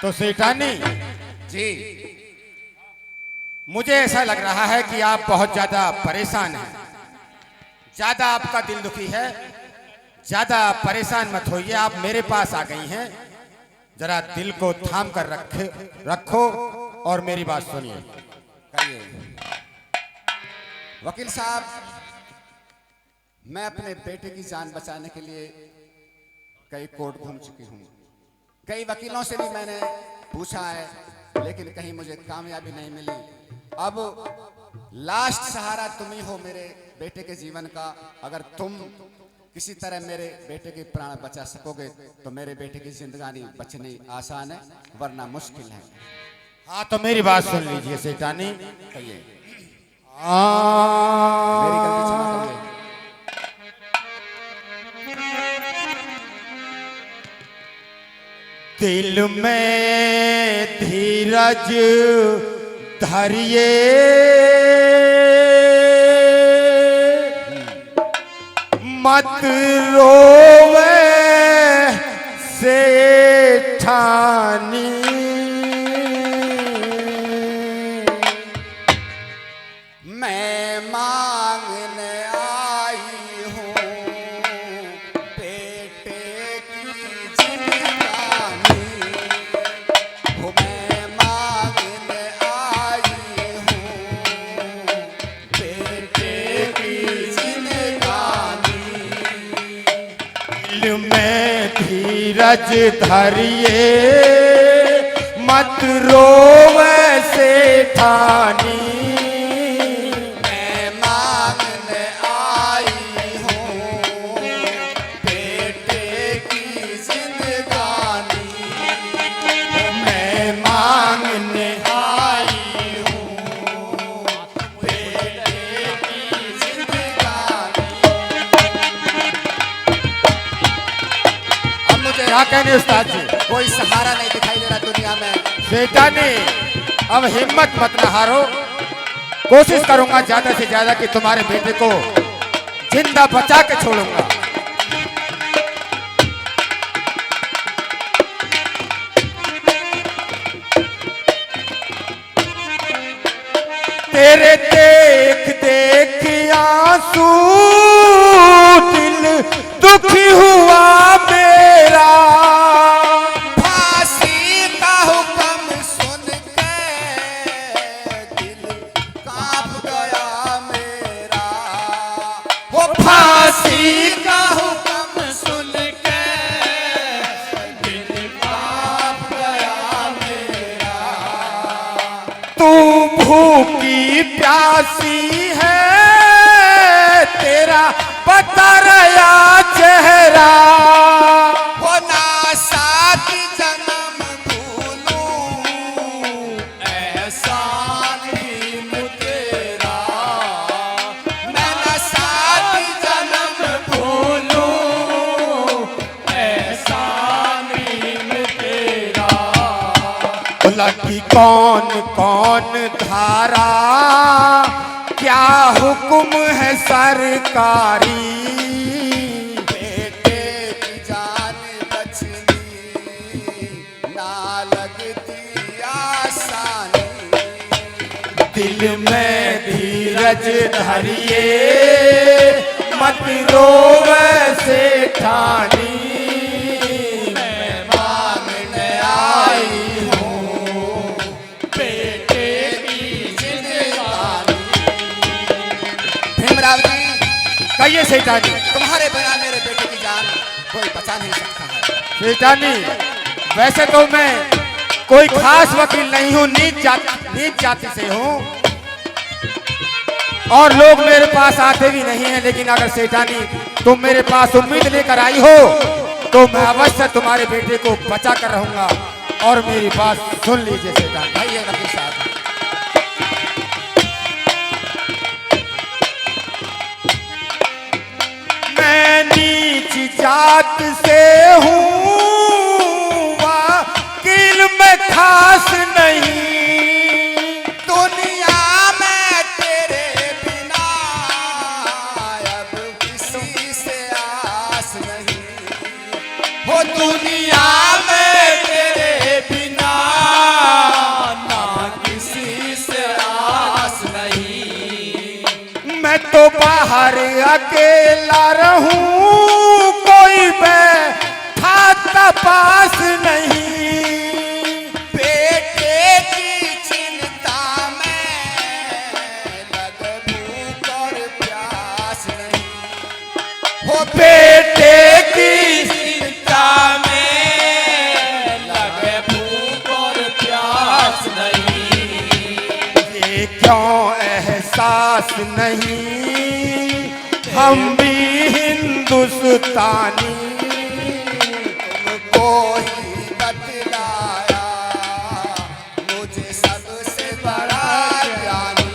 तो सेठानी जी, मुझे ऐसा लग रहा है कि आप बहुत ज्यादा परेशान हैं, ज्यादा आपका दिल दुखी है। ज्यादा परेशान मत होइए, आप मेरे पास आ गई हैं। जरा दिल को थाम कर रखो और मेरी बात सुनिए। कहिए वकील साहब, मैं अपने बेटे की जान बचाने के लिए कई कोर्ट घूम चुकी हूँ। कई वकीलों से भी मैंने पूछा है, लेकिन कहीं मुझे कामयाबी नहीं मिली। अब लास्ट सहारा तुम ही हो मेरे बेटे के जीवन का। अगर तुम किसी तरह मेरे बेटे के प्राण बचा सकोगे तो मेरे बेटे की जिंदगानी बचनी आसान है, वरना मुश्किल है। हाँ, तो मेरी बात सुन लीजिए सेठानी। कहिए। मेरी गलती क्षमा करिए। दिल में धीरज धरिए, मत रोवे सेठानी। मैं मांगने आई हूँ बेटे की जिंदगानी। हो मैं मांगने आई हूँ बेटे की जिंदगानी। दिल में धीरज धरिए, मत रोवे सेठानी। मैं मांगने आई हूँ बेटे की जिंदगानी। मैं मांगने आई हूँ बेटे की जिंदगानी। अब मुझे क्या कहने उस्ताद जी? कोई सहारा नहीं दिखाई दे रहा दुनिया में। सेठानी, अब हिम्मत मत न हारो। कोशिश करूंगा ज्यादा से ज्यादा कि तुम्हारे बेटे को जिंदा बचा के छोड़ूंगा। तेरे देख देख आंसू दिल दुखी हुआ मेरा। फांसी का हुक्म सुन के दिल कांप गया मेरा। वो फांसी का हुक्म सुन के दिल कांप गया मेरा। तू भूखी प्यासी है, तेरा बता रहा चेहरा। वो ना सात जन्म भूलूं एहसान भीम तेरा। मैं ना सात जन्म भूलूं एहसान भीम तेरा। लगी कौन कौन धारा, क्या हुक्म है सरकारी। बेटे की जान बचनी ना लगती आसानी। दिल में धीरज धरिए, मत रोवे सेठानी। मैं मांगने आई हूँ बेटे की जिंदगानी। भीमराव जी, कहिए सेठानी। तुम्हारे बिना मेरे बेटे की जान कोई बचा नहीं सकता है। सेठानी, वैसे तो मैं कोई खास वकील नहीं हूँ, नीच जाति से हूँ और लोग मेरे पास आते भी नहीं हैं। लेकिन अगर सेठानी तुम मेरे पास उम्मीद लेकर आई हो तो मैं अवश्य तुम्हारे बेटे को बचा कर रहूंगा। और मेरी बात सुन लीजिए सेठानी। भाई ये वकील साहब, मैं नीच जात से हूँ, वकील में खास नहीं। दुनिया में तेरे बिना अब किसी से आस नहीं। हो दुनिया में तेरे बिना तो बाहर अकेला रहूं, कोई बैठा तपास नहीं। बेटे की चिंता में लगे भूख और प्यास नहीं। हो बेटे की चिंता में लगे भूख और प्यास नहीं। ये क्यों एहसास नहीं, हम भी हिंदुस्तानी। तुमको ही बतलाया मुझे सबसे बड़ा ज्ञानी।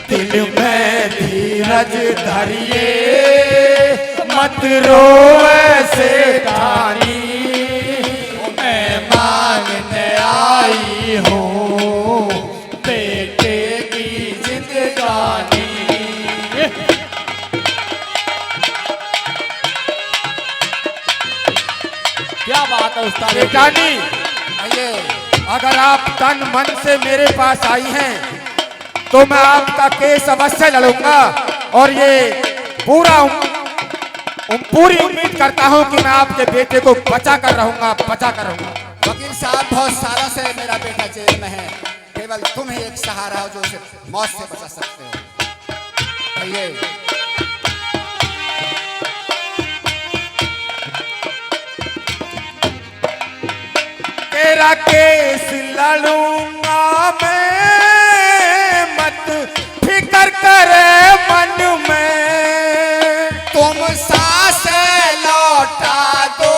दिल में धीरज धरिए, मत रो ऐसे कहानी। मैं मांगने आई हूँ बेटे की जिंदगानी। क्या बात है उस्ताद। बेटानी, आइए अगर आप तन मन से मेरे पास आई हैं तो मैं आपका केस अवश्य लड़ूंगा, और ये पूरी उम्मीद करता हूं कि मैं आपके बेटे को बचा कर रहूंगा। वकील साहब, बहुत सालों से मेरा बेटा जेल में है, केवल तुम ही एक सहारा हो जो उसे मौत से बचा सकते हो। आइए तेरा केस लड़ूंगा मैं, मत फिकर करे मन में। तुम सांसें लौटा दो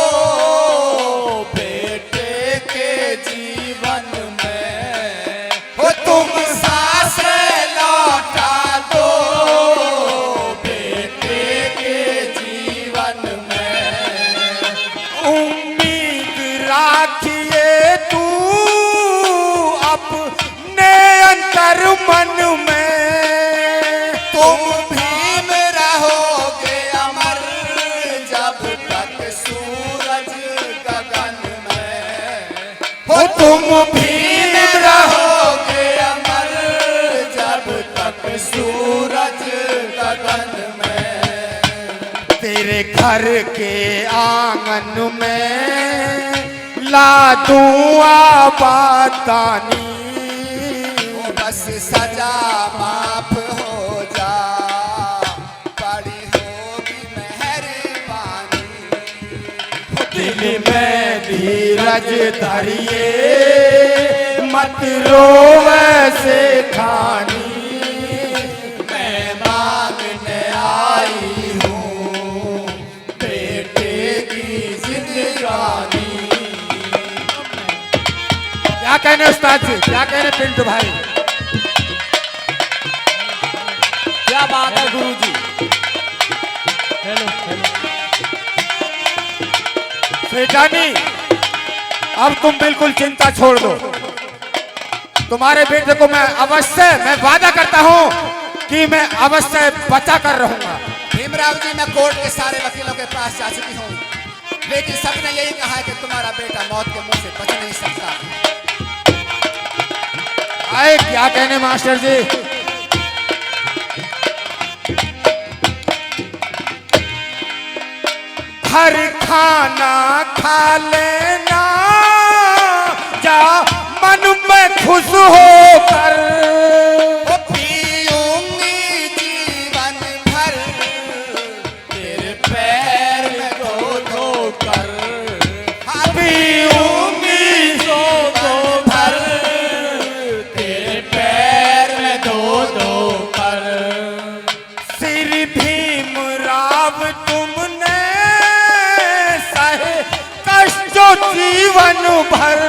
बेटे के जीवन में। हो, तुम सांसें लौटा दो बेटे के जीवन में। उम्मीद राखिए तू अपने अंतर मन में। तुम भीम रहोगे अमर जब तक सूरज गगन में। हो तुम भीम रहोगे अमर जब तक सूरज गगन में। तेरे घर के आंगन में ला दूं आबादानी। बस सजा माफ हो जा, बड़ी होगी मेहरबानी। दिल में धीरज धरिए, मत रो ऐसे खानी। मैं मांगने आई हूँ बेटे की जिंदगानी। क्या कहने उस्ताद जी, क्या कहने पिंटू भाई। क्या बात है गुरुजी। हेलो बेटानी, अब तुम बिल्कुल चिंता छोड़ दो। तुम्हारे बेटे को मैं वादा करता हूँ कि मैं अवश्य बचा कर रहूंगा। भीमराव जी, मैं कोर्ट के सारे वकीलों के पास जा चुकी हूँ, लेकिन सबने यही कहा है कि तुम्हारा बेटा मौत के मुंह से बच नहीं सकता। आए क्या कहने मास्टर जी। हर खाना खा लेना जा मन में खुश होकर। वो पीऊंगी जीवन भर तेरे पैर में धो धो कर। हाँ, पीऊंगी जीवन भर तेरे पैर में धो धो कर। श्री भीम राव तुमने सहे कष्ट जीवन भर।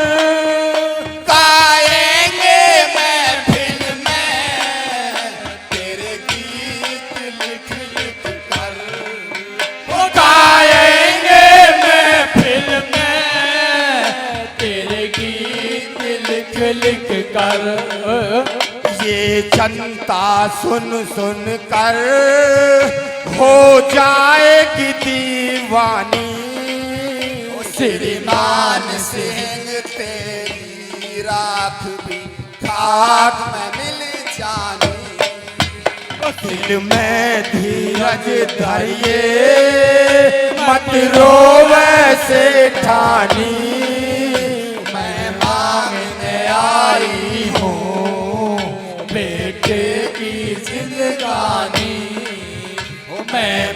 गाएंगे महफिल में तेरे गीत लिख लिख कर। वो गाएंगे महफिल में तेरे गीत लिख लिख कर। ये जनता सुन सुन कर हो जाएगी दीवानी। श्रीमान सिंह तेरी राख भी खाक में मिल जानी। दिल में धीरज धरिए मत रो वैसे ठानी मैं मांगने आई हूँ बेटे की जिंदगानी, मैं